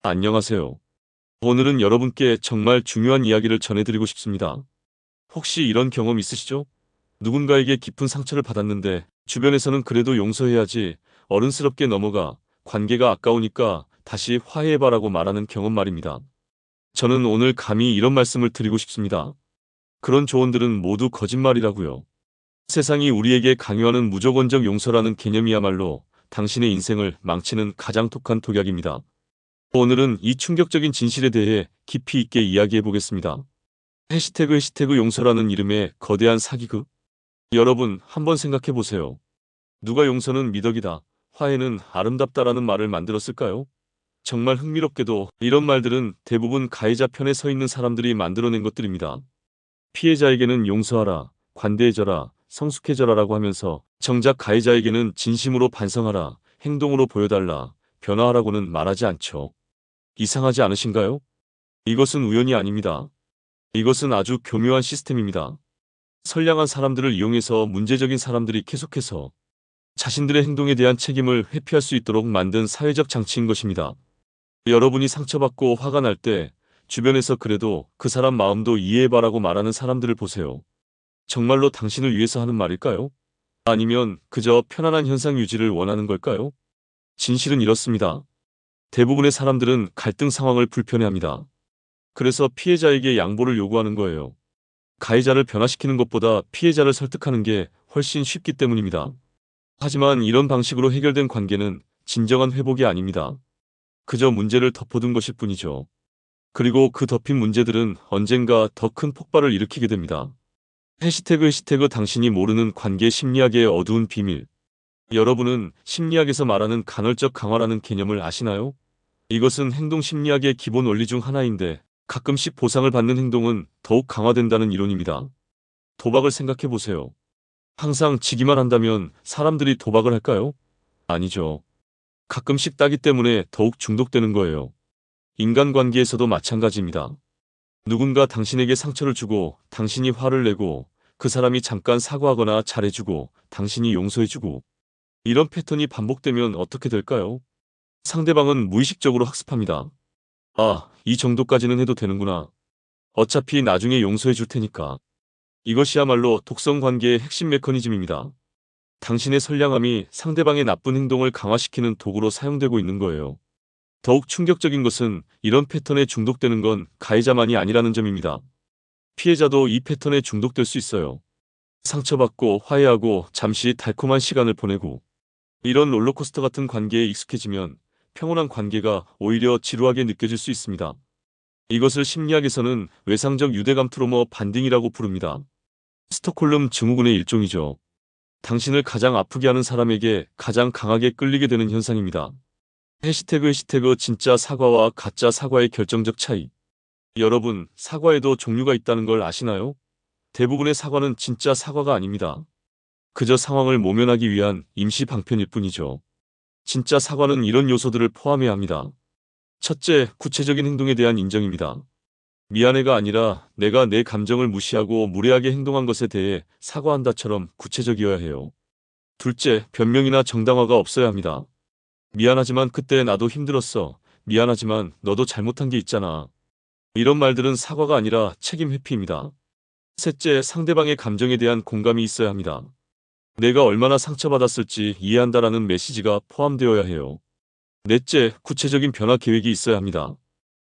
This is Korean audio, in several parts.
안녕하세요. 오늘은 여러분께 정말 중요한 이야기를 전해드리고 싶습니다. 혹시 이런 경험 있으시죠? 누군가에게 깊은 상처를 받았는데 주변에서는 그래도 용서해야지 어른스럽게 넘어가 관계가 아까우니까 다시 화해해봐라고 말하는 경험 말입니다. 저는 오늘 감히 이런 말씀을 드리고 싶습니다. 그런 조언들은 모두 거짓말이라고요. 세상이 우리에게 강요하는 무조건적 용서라는 개념이야말로 당신의 인생을 망치는 가장 독한 독약입니다. 오늘은 이 충격적인 진실에 대해 깊이 있게 이야기해 보겠습니다. 해시태그 용서라는 이름의 거대한 사기극. 여러분, 한번 생각해 보세요. 누가 용서는 미덕이다, 화해는 아름답다라는 말을 만들었을까요? 정말 흥미롭게도 이런 말들은 대부분 가해자 편에 서 있는 사람들이 만들어낸 것들입니다. 피해자에게는 용서하라, 관대해져라, 성숙해져라라고 하면서 정작 가해자에게는 진심으로 반성하라, 행동으로 보여달라, 변화하라고는 말하지 않죠. 이상하지 않으신가요? 이것은 우연이 아닙니다. 이것은 아주 교묘한 시스템입니다. 선량한 사람들을 이용해서 문제적인 사람들이 계속해서 자신들의 행동에 대한 책임을 회피할 수 있도록 만든 사회적 장치인 것입니다. 여러분이 상처받고 화가 날 때 주변에서 그래도 그 사람 마음도 이해해봐라고 말하는 사람들을 보세요. 정말로 당신을 위해서 하는 말일까요? 아니면 그저 편안한 현상 유지를 원하는 걸까요? 진실은 이렇습니다. 대부분의 사람들은 갈등 상황을 불편해합니다. 그래서 피해자에게 양보를 요구하는 거예요. 가해자를 변화시키는 것보다 피해자를 설득하는 게 훨씬 쉽기 때문입니다. 하지만 이런 방식으로 해결된 관계는 진정한 회복이 아닙니다. 그저 문제를 덮어둔 것일 뿐이죠. 그리고 그 덮인 문제들은 언젠가 더 큰 폭발을 일으키게 됩니다. 해시태그 당신이 모르는 관계 심리학의 어두운 비밀. 여러분은 심리학에서 말하는 간헐적 강화라는 개념을 아시나요? 이것은 행동 심리학의 기본 원리 중 하나인데 가끔씩 보상을 받는 행동은 더욱 강화된다는 이론입니다. 도박을 생각해 보세요. 항상 지기만 한다면 사람들이 도박을 할까요? 아니죠. 가끔씩 따기 때문에 더욱 중독되는 거예요. 인간관계에서도 마찬가지입니다. 누군가 당신에게 상처를 주고 당신이 화를 내고 그 사람이 잠깐 사과하거나 잘해주고 당신이 용서해주고 이런 패턴이 반복되면 어떻게 될까요? 상대방은 무의식적으로 학습합니다. 아, 이 정도까지는 해도 되는구나. 어차피 나중에 용서해 줄 테니까. 이것이야말로 독성 관계의 핵심 메커니즘입니다. 당신의 선량함이 상대방의 나쁜 행동을 강화시키는 도구로 사용되고 있는 거예요. 더욱 충격적인 것은 이런 패턴에 중독되는 건 가해자만이 아니라는 점입니다. 피해자도 이 패턴에 중독될 수 있어요. 상처받고 화해하고 잠시 달콤한 시간을 보내고 이런 롤러코스터 같은 관계에 익숙해지면 평온한 관계가 오히려 지루하게 느껴질 수 있습니다. 이것을 심리학에서는 외상적 유대감 트로머 반딩이라고 부릅니다. 스톡홀름 증후군의 일종이죠. 당신을 가장 아프게 하는 사람에게 가장 강하게 끌리게 되는 현상입니다. 해시태그 진짜 사과와 가짜 사과의 결정적 차이. 여러분, 사과에도 종류가 있다는 걸 아시나요? 대부분의 사과는 진짜 사과가 아닙니다. 그저 상황을 모면하기 위한 임시 방편일 뿐이죠. 진짜 사과는 이런 요소들을 포함해야 합니다. 첫째, 구체적인 행동에 대한 인정입니다. 미안해가 아니라 내가 내 감정을 무시하고 무례하게 행동한 것에 대해 사과한다처럼 구체적이어야 해요. 둘째, 변명이나 정당화가 없어야 합니다. 미안하지만 그때 나도 힘들었어. 미안하지만 너도 잘못한 게 있잖아. 이런 말들은 사과가 아니라 책임 회피입니다. 셋째, 상대방의 감정에 대한 공감이 있어야 합니다. 내가 얼마나 상처받았을지 이해한다라는 메시지가 포함되어야 해요. 넷째, 구체적인 변화 계획이 있어야 합니다.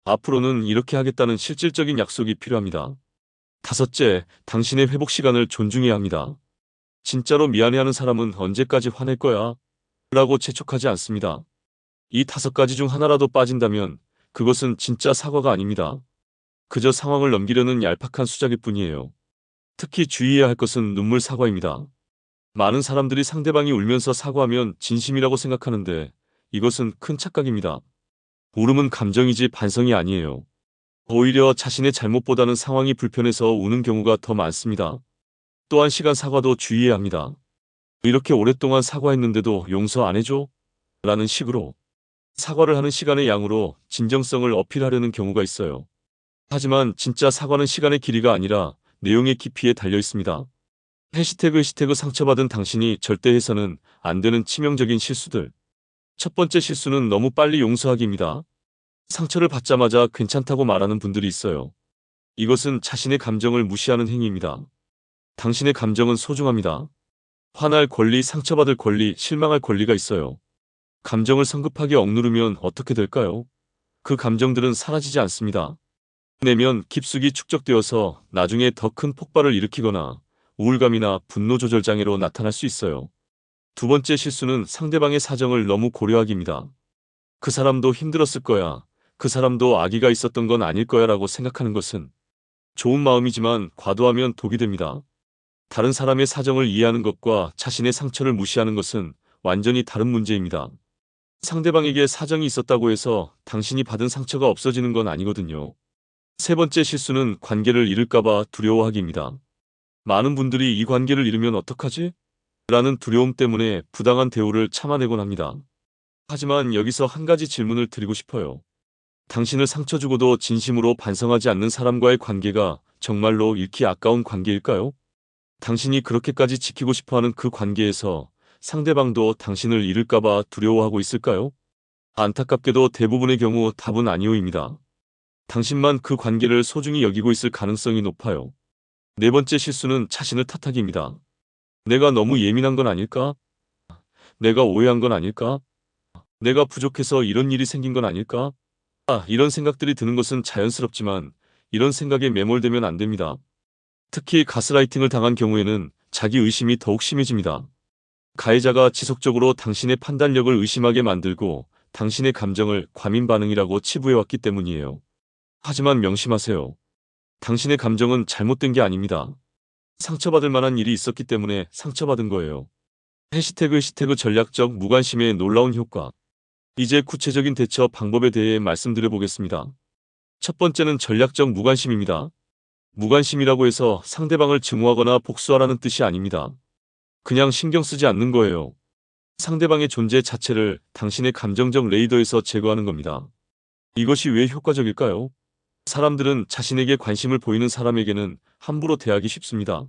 앞으로는 이렇게 하겠다는 실질적인 약속이 필요합니다. 다섯째, 당신의 회복 시간을 존중해야 합니다. 진짜로 미안해하는 사람은 언제까지 화낼 거야? 라고 재촉하지 않습니다. 이 다섯 가지 중 하나라도 빠진다면 그것은 진짜 사과가 아닙니다. 그저 상황을 넘기려는 얄팍한 수작일 뿐이에요. 특히 주의해야 할 것은 눈물 사과입니다. 많은 사람들이 상대방이 울면서 사과하면 진심이라고 생각하는데 이것은 큰 착각입니다. 울음은 감정이지 반성이 아니에요. 오히려 자신의 잘못보다는 상황이 불편해서 우는 경우가 더 많습니다. 또한 시간 사과도 주의해야 합니다. 이렇게 오랫동안 사과했는데도 용서 안 해줘? 라는 식으로 사과를 하는 시간의 양으로 진정성을 어필하려는 경우가 있어요. 하지만 진짜 사과는 시간의 길이가 아니라 내용의 깊이에 달려 있습니다. 해시태그 상처받은 당신이 절대 해서는 안 되는 치명적인 실수들. 첫 번째 실수는 너무 빨리 용서하기입니다. 상처를 받자마자 괜찮다고 말하는 분들이 있어요. 이것은 자신의 감정을 무시하는 행위입니다. 당신의 감정은 소중합니다. 화날 권리, 상처받을 권리, 실망할 권리가 있어요. 감정을 성급하게 억누르면 어떻게 될까요? 그 감정들은 사라지지 않습니다. 내면 깊숙이 축적되어서 나중에 더 큰 폭발을 일으키거나 우울감이나 분노 조절 장애로 나타날 수 있어요. 두 번째 실수는 상대방의 사정을 너무 고려하기입니다. 그 사람도 힘들었을 거야. 그 사람도 아기가 있었던 건 아닐 거야 라고 생각하는 것은 좋은 마음이지만 과도하면 독이 됩니다. 다른 사람의 사정을 이해하는 것과 자신의 상처를 무시하는 것은 완전히 다른 문제입니다. 상대방에게 사정이 있었다고 해서 당신이 받은 상처가 없어지는 건 아니거든요. 세 번째 실수는 관계를 잃을까봐 두려워하기입니다. 많은 분들이 이 관계를 잃으면 어떡하지? 라는 두려움 때문에 부당한 대우를 참아내곤 합니다. 하지만 여기서 한 가지 질문을 드리고 싶어요. 당신을 상처 주고도 진심으로 반성하지 않는 사람과의 관계가 정말로 잃기 아까운 관계일까요? 당신이 그렇게까지 지키고 싶어하는 그 관계에서 상대방도 당신을 잃을까봐 두려워하고 있을까요? 안타깝게도 대부분의 경우 답은 아니오입니다. 당신만 그 관계를 소중히 여기고 있을 가능성이 높아요. 네 번째 실수는 자신을 탓하기입니다. 내가 너무 예민한 건 아닐까? 내가 오해한 건 아닐까? 내가 부족해서 이런 일이 생긴 건 아닐까? 이런 생각들이 드는 것은 자연스럽지만 이런 생각에 매몰되면 안 됩니다. 특히 가스라이팅을 당한 경우에는 자기 의심이 더욱 심해집니다. 가해자가 지속적으로 당신의 판단력을 의심하게 만들고 당신의 감정을 과민 반응이라고 치부해왔기 때문이에요. 하지만 명심하세요. 당신의 감정은 잘못된 게 아닙니다. 상처받을 만한 일이 있었기 때문에 상처받은 거예요. 해시태그 전략적 무관심의 놀라운 효과. 이제 구체적인 대처 방법에 대해 말씀드려 보겠습니다. 첫 번째는 전략적 무관심입니다. 무관심이라고 해서 상대방을 증오하거나 복수하라는 뜻이 아닙니다. 그냥 신경 쓰지 않는 거예요. 상대방의 존재 자체를 당신의 감정적 레이더에서 제거하는 겁니다. 이것이 왜 효과적일까요? 사람들은 자신에게 관심을 보이는 사람에게는 함부로 대하기 쉽습니다.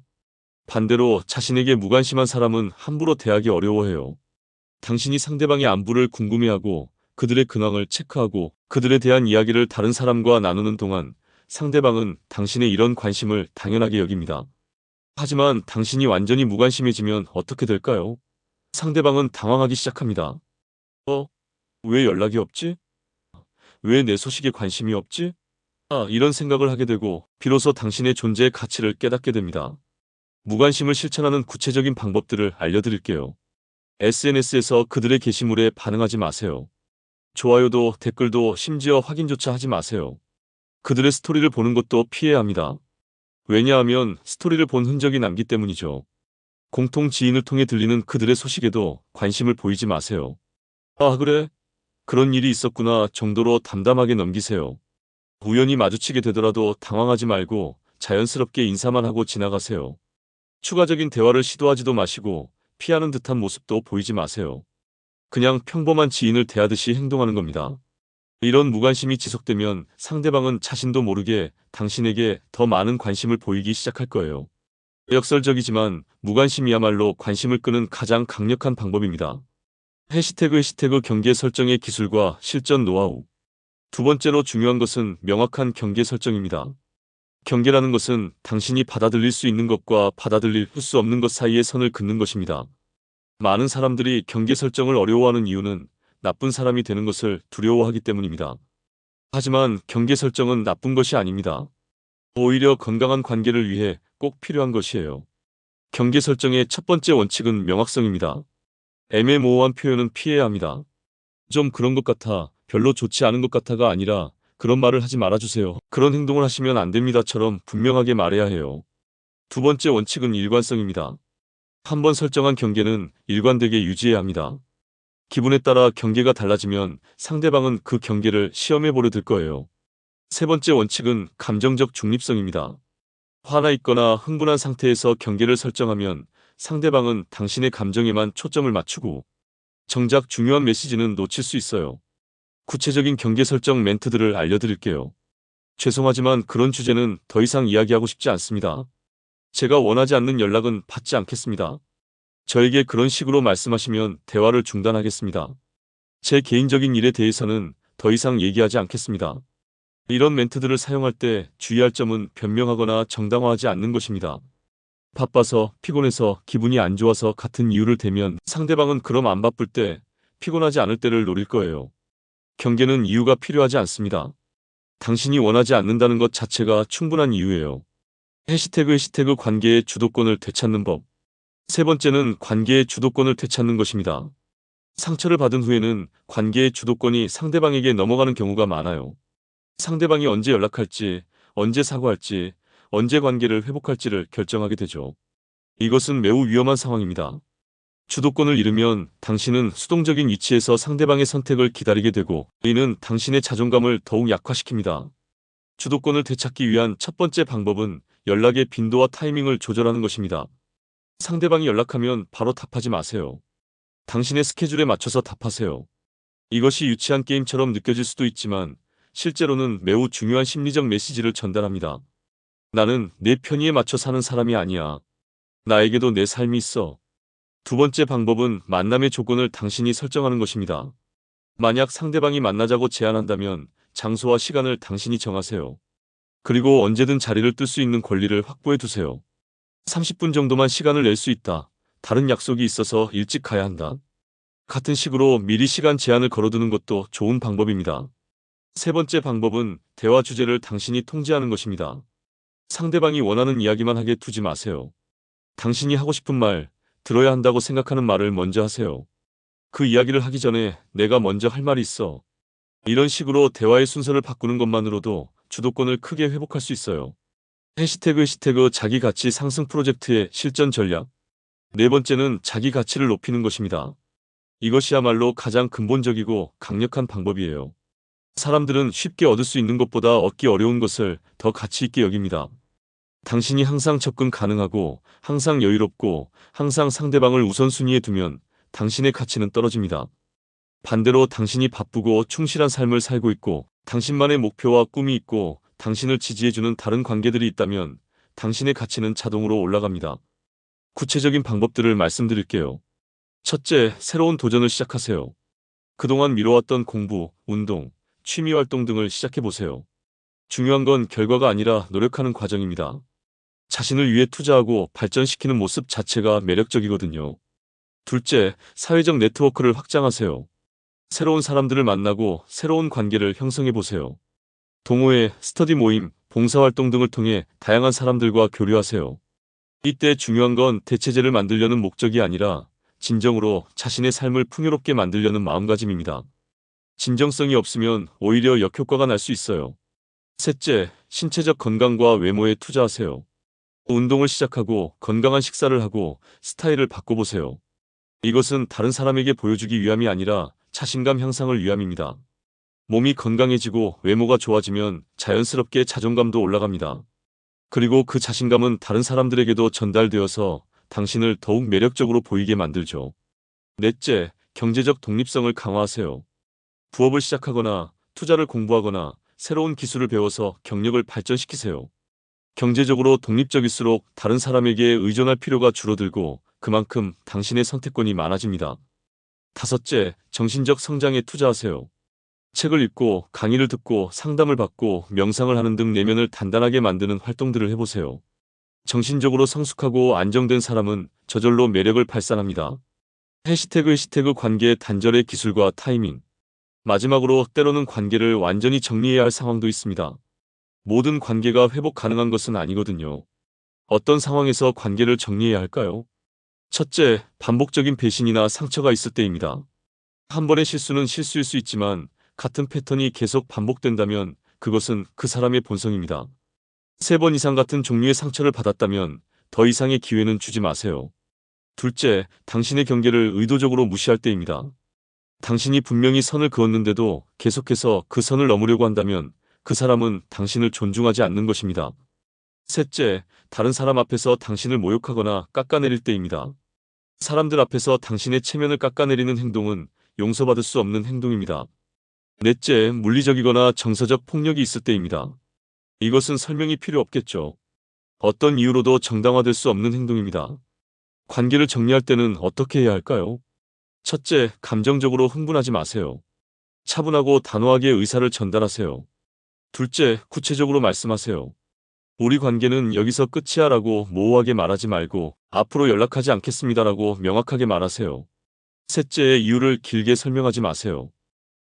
반대로 자신에게 무관심한 사람은 함부로 대하기 어려워해요. 당신이 상대방의 안부를 궁금해하고 그들의 근황을 체크하고 그들에 대한 이야기를 다른 사람과 나누는 동안 상대방은 당신의 이런 관심을 당연하게 여깁니다. 하지만 당신이 완전히 무관심해지면 어떻게 될까요? 상대방은 당황하기 시작합니다. 왜 연락이 없지? 왜 내 소식에 관심이 없지? 이런 생각을 하게 되고 비로소 당신의 존재의 가치를 깨닫게 됩니다. 무관심을 실천하는 구체적인 방법들을 알려드릴게요. SNS에서 그들의 게시물에 반응하지 마세요. 좋아요도 댓글도 심지어 확인조차 하지 마세요. 그들의 스토리를 보는 것도 피해야 합니다. 왜냐하면 스토리를 본 흔적이 남기 때문이죠. 공통 지인을 통해 들리는 그들의 소식에도 관심을 보이지 마세요. 그래? 그런 일이 있었구나 정도로 담담하게 넘기세요. 우연히 마주치게 되더라도 당황하지 말고 자연스럽게 인사만 하고 지나가세요. 추가적인 대화를 시도하지도 마시고 피하는 듯한 모습도 보이지 마세요. 그냥 평범한 지인을 대하듯이 행동하는 겁니다. 이런 무관심이 지속되면 상대방은 자신도 모르게 당신에게 더 많은 관심을 보이기 시작할 거예요. 역설적이지만 무관심이야말로 관심을 끄는 가장 강력한 방법입니다. 해시태그 경계 설정의 기술과 실전 노하우. 두 번째로 중요한 것은 명확한 경계 설정입니다. 경계라는 것은 당신이 받아들일 수 있는 것과 받아들일 수 없는 것 사이의 선을 긋는 것입니다. 많은 사람들이 경계 설정을 어려워하는 이유는 나쁜 사람이 되는 것을 두려워하기 때문입니다. 하지만 경계 설정은 나쁜 것이 아닙니다. 오히려 건강한 관계를 위해 꼭 필요한 것이에요. 경계 설정의 첫 번째 원칙은 명확성입니다. 애매모호한 표현은 피해야 합니다. 좀 그런 것 같아, 별로 좋지 않은 것 같아가 아니라 그런 말을 하지 말아주세요. 그런 행동을 하시면 안 됩니다처럼 분명하게 말해야 해요. 두 번째 원칙은 일관성입니다. 한번 설정한 경계는 일관되게 유지해야 합니다. 기분에 따라 경계가 달라지면 상대방은 그 경계를 시험해 보려 들 거예요. 세 번째 원칙은 감정적 중립성입니다. 화나 있거나 흥분한 상태에서 경계를 설정하면 상대방은 당신의 감정에만 초점을 맞추고 정작 중요한 메시지는 놓칠 수 있어요. 구체적인 경계 설정 멘트들을 알려드릴게요. 죄송하지만 그런 주제는 더 이상 이야기하고 싶지 않습니다. 제가 원하지 않는 연락은 받지 않겠습니다. 저에게 그런 식으로 말씀하시면 대화를 중단하겠습니다. 제 개인적인 일에 대해서는 더 이상 얘기하지 않겠습니다. 이런 멘트들을 사용할 때 주의할 점은 변명하거나 정당화하지 않는 것입니다. 바빠서, 피곤해서, 기분이 안 좋아서 같은 이유를 대면 상대방은 그럼 안 바쁠 때, 피곤하지 않을 때를 노릴 거예요. 경계는 이유가 필요하지 않습니다. 당신이 원하지 않는다는 것 자체가 충분한 이유예요. 해시태그 관계의 주도권을 되찾는 법. 세 번째는 관계의 주도권을 되찾는 것입니다. 상처를 받은 후에는 관계의 주도권이 상대방에게 넘어가는 경우가 많아요. 상대방이 언제 연락할지, 언제 사과할지, 언제 관계를 회복할지를 결정하게 되죠. 이것은 매우 위험한 상황입니다. 주도권을 잃으면 당신은 수동적인 위치에서 상대방의 선택을 기다리게 되고, 이는 당신의 자존감을 더욱 약화시킵니다. 주도권을 되찾기 위한 첫 번째 방법은 연락의 빈도와 타이밍을 조절하는 것입니다. 상대방이 연락하면 바로 답하지 마세요. 당신의 스케줄에 맞춰서 답하세요. 이것이 유치한 게임처럼 느껴질 수도 있지만 실제로는 매우 중요한 심리적 메시지를 전달합니다. 나는 내 편의에 맞춰 사는 사람이 아니야. 나에게도 내 삶이 있어. 두 번째 방법은 만남의 조건을 당신이 설정하는 것입니다. 만약 상대방이 만나자고 제안한다면 장소와 시간을 당신이 정하세요. 그리고 언제든 자리를 뜰 수 있는 권리를 확보해 두세요. 30분 정도만 시간을 낼 수 있다. 다른 약속이 있어서 일찍 가야 한다. 같은 식으로 미리 시간 제한을 걸어두는 것도 좋은 방법입니다. 세 번째 방법은 대화 주제를 당신이 통제하는 것입니다. 상대방이 원하는 이야기만 하게 두지 마세요. 당신이 하고 싶은 말, 들어야 한다고 생각하는 말을 먼저 하세요. 그 이야기를 하기 전에 내가 먼저 할 말이 있어. 이런 식으로 대화의 순서를 바꾸는 것만으로도 주도권을 크게 회복할 수 있어요. 해시태그 자기 가치 상승 프로젝트의 실전 전략. 네 번째는 자기 가치를 높이는 것입니다. 이것이야말로 가장 근본적이고 강력한 방법이에요. 사람들은 쉽게 얻을 수 있는 것보다 얻기 어려운 것을 더 가치 있게 여깁니다. 당신이 항상 접근 가능하고, 항상 여유롭고, 항상 상대방을 우선순위에 두면 당신의 가치는 떨어집니다. 반대로 당신이 바쁘고 충실한 삶을 살고 있고, 당신만의 목표와 꿈이 있고, 당신을 지지해주는 다른 관계들이 있다면 당신의 가치는 자동으로 올라갑니다. 구체적인 방법들을 말씀드릴게요. 첫째, 새로운 도전을 시작하세요. 그동안 미뤄왔던 공부, 운동, 취미 활동 등을 시작해보세요. 중요한 건 결과가 아니라 노력하는 과정입니다. 자신을 위해 투자하고 발전시키는 모습 자체가 매력적이거든요. 둘째, 사회적 네트워크를 확장하세요. 새로운 사람들을 만나고 새로운 관계를 형성해보세요. 동호회, 스터디 모임, 봉사활동 등을 통해 다양한 사람들과 교류하세요. 이때 중요한 건 대체제를 만들려는 목적이 아니라 진정으로 자신의 삶을 풍요롭게 만들려는 마음가짐입니다. 진정성이 없으면 오히려 역효과가 날 수 있어요. 셋째, 신체적 건강과 외모에 투자하세요. 운동을 시작하고 건강한 식사를 하고 스타일을 바꿔보세요. 이것은 다른 사람에게 보여주기 위함이 아니라 자신감 향상을 위함입니다. 몸이 건강해지고 외모가 좋아지면 자연스럽게 자존감도 올라갑니다. 그리고 그 자신감은 다른 사람들에게도 전달되어서 당신을 더욱 매력적으로 보이게 만들죠. 넷째, 경제적 독립성을 강화하세요. 부업을 시작하거나 투자를 공부하거나 새로운 기술을 배워서 경력을 발전시키세요. 경제적으로 독립적일수록 다른 사람에게 의존할 필요가 줄어들고 그만큼 당신의 선택권이 많아집니다. 다섯째, 정신적 성장에 투자하세요. 책을 읽고 강의를 듣고 상담을 받고 명상을 하는 등 내면을 단단하게 만드는 활동들을 해보세요. 정신적으로 성숙하고 안정된 사람은 저절로 매력을 발산합니다. 해시태그 관계의 단절의 기술과 타이밍. 마지막으로 때로는 관계를 완전히 정리해야 할 상황도 있습니다. 모든 관계가 회복 가능한 것은 아니거든요. 어떤 상황에서 관계를 정리해야 할까요? 첫째, 반복적인 배신이나 상처가 있을 때입니다. 한 번의 실수는 실수일 수 있지만 같은 패턴이 계속 반복된다면 그것은 그 사람의 본성입니다. 3번 이상 같은 종류의 상처를 받았다면 더 이상의 기회는 주지 마세요. 둘째, 당신의 경계를 의도적으로 무시할 때입니다. 당신이 분명히 선을 그었는데도 계속해서 그 선을 넘으려고 한다면 그 사람은 당신을 존중하지 않는 것입니다. 셋째, 다른 사람 앞에서 당신을 모욕하거나 깎아내릴 때입니다. 사람들 앞에서 당신의 체면을 깎아내리는 행동은 용서받을 수 없는 행동입니다. 넷째, 물리적이거나 정서적 폭력이 있을 때입니다. 이것은 설명이 필요 없겠죠. 어떤 이유로도 정당화될 수 없는 행동입니다. 관계를 정리할 때는 어떻게 해야 할까요? 첫째, 감정적으로 흥분하지 마세요. 차분하고 단호하게 의사를 전달하세요. 둘째, 구체적으로 말씀하세요. 우리 관계는 여기서 끝이야 라고 모호하게 말하지 말고 앞으로 연락하지 않겠습니다라고 명확하게 말하세요. 셋째, 이유를 길게 설명하지 마세요.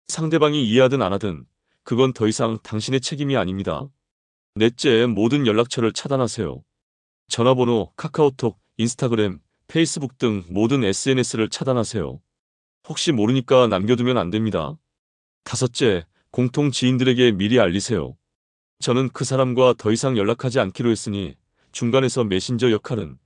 상대방이 이해하든 안 하든 그건 더 이상 당신의 책임이 아닙니다. 넷째, 모든 연락처를 차단하세요. 전화번호, 카카오톡, 인스타그램, 페이스북 등 모든 SNS를 차단하세요. 혹시 모르니까 남겨두면 안 됩니다. 다섯째, 공통 지인들에게 미리 알리세요. 저는 그 사람과 더 이상 연락하지 않기로 했으니 중간에서 메신저 역할은